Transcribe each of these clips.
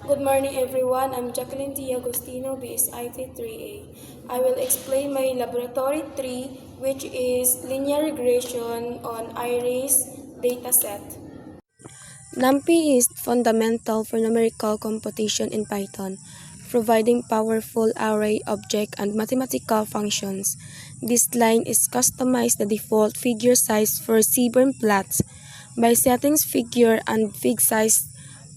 Good morning everyone, I'm Jacqueline T. Agostino, BSIT 3A. I will explain my laboratory 3, which is linear regression on IRIS dataset. NumPy is fundamental for numerical computation in Python, providing powerful array, object, and mathematical functions. This line is customized the default figure size for Seaborn plots by setting figure and fig size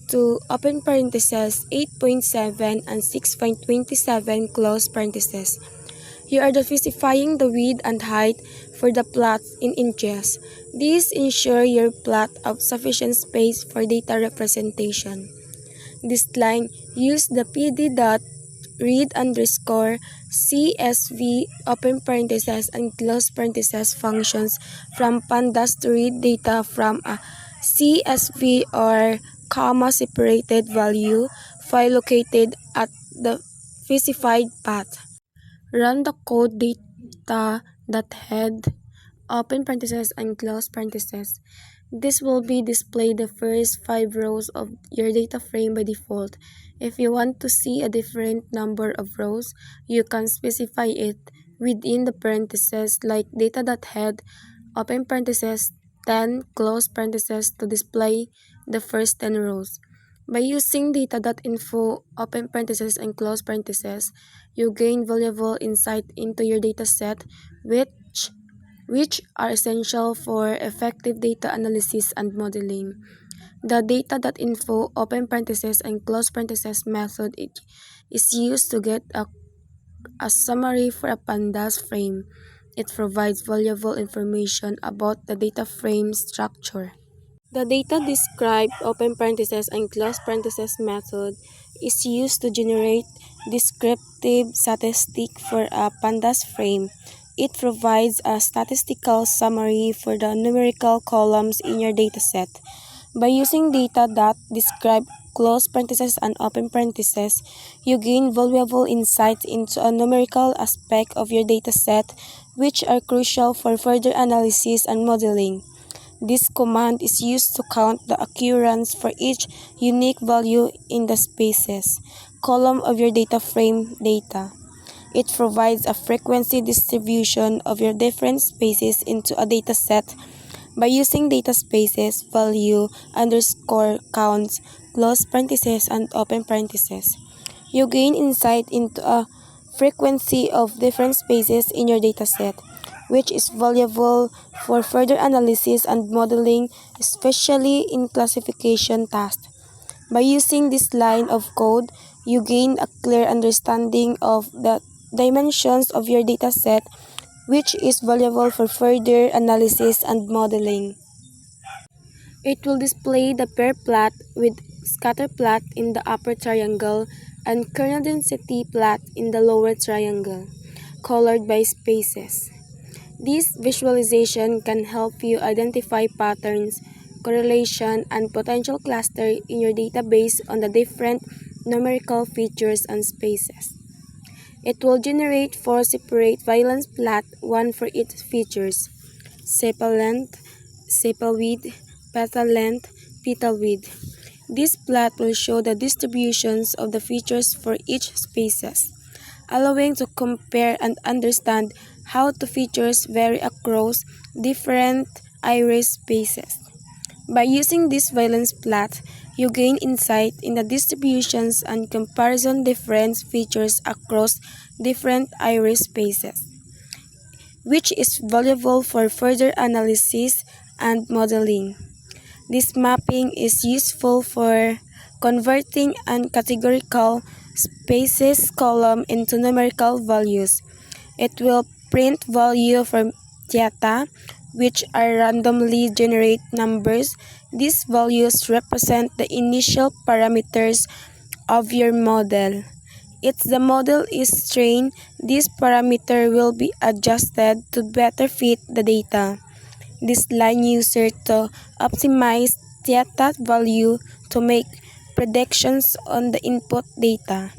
to open parentheses 8.7 and 6.27 close parentheses. You are specifying the width and height for the plot in inches. These ensure your plot of sufficient space for data representation. This line use the pd dot read underscore CSV open parentheses and close parentheses functions from pandas to read data from a CSV or comma separated value file located at the specified path. Run the code data.head open parentheses and close parentheses. This will be displayed the first 5 rows of your data frame by default. If you want to see a different number of rows, you can specify it within the parentheses like data.head open parentheses 10 close parentheses to display the first 10 rows. By using data.info open parentheses and close parentheses, you gain valuable insight into your dataset which are essential for effective data analysis and modeling. The data.info open parentheses and close parentheses method is used to get a summary for a pandas frame. It provides valuable information about the data frame structure. The data described open parentheses and close parentheses method is used to generate descriptive statistic for a pandas frame. It provides a statistical summary for the numerical columns in your dataset. By using data.describe close parentheses and open parentheses, you gain valuable insights into a numerical aspect of your dataset which are crucial for further analysis and modeling. This command is used to count the occurrence for each unique value in the spaces column of your data frame data. It provides a frequency distribution of your different spaces into a dataset. By using data spaces value underscore counts close parentheses and open parentheses, you gain insight into a frequency of different spaces in your dataset, which is valuable for further analysis and modeling, especially in classification tasks. By using this line of code, you gain a clear understanding of the dimensions of your dataset, which is valuable for further analysis and modeling. It will display the pair plot with scatter plot in the upper triangle and kernel density plot in the lower triangle, colored by spaces. This visualization can help you identify patterns, correlation, and potential cluster in your database on the different numerical features and spaces. It will generate 4 separate valence plots, one for each features: sepal length, sepal width, petal length, petal width. This plot will show the distributions of the features for each species, allowing to compare and understand how the features vary across different iris species. By using this valence plot, you gain insight in the distributions and comparison different features across different iris species, which is valuable for further analysis and modeling. This mapping is useful for converting uncategorical spaces column into numerical values. It will print value from data, which are randomly generated numbers. These values represent the initial parameters of your model. If the model is trained, this parameter will be adjusted to better fit the data. This line user to optimize data value to make predictions on the input data.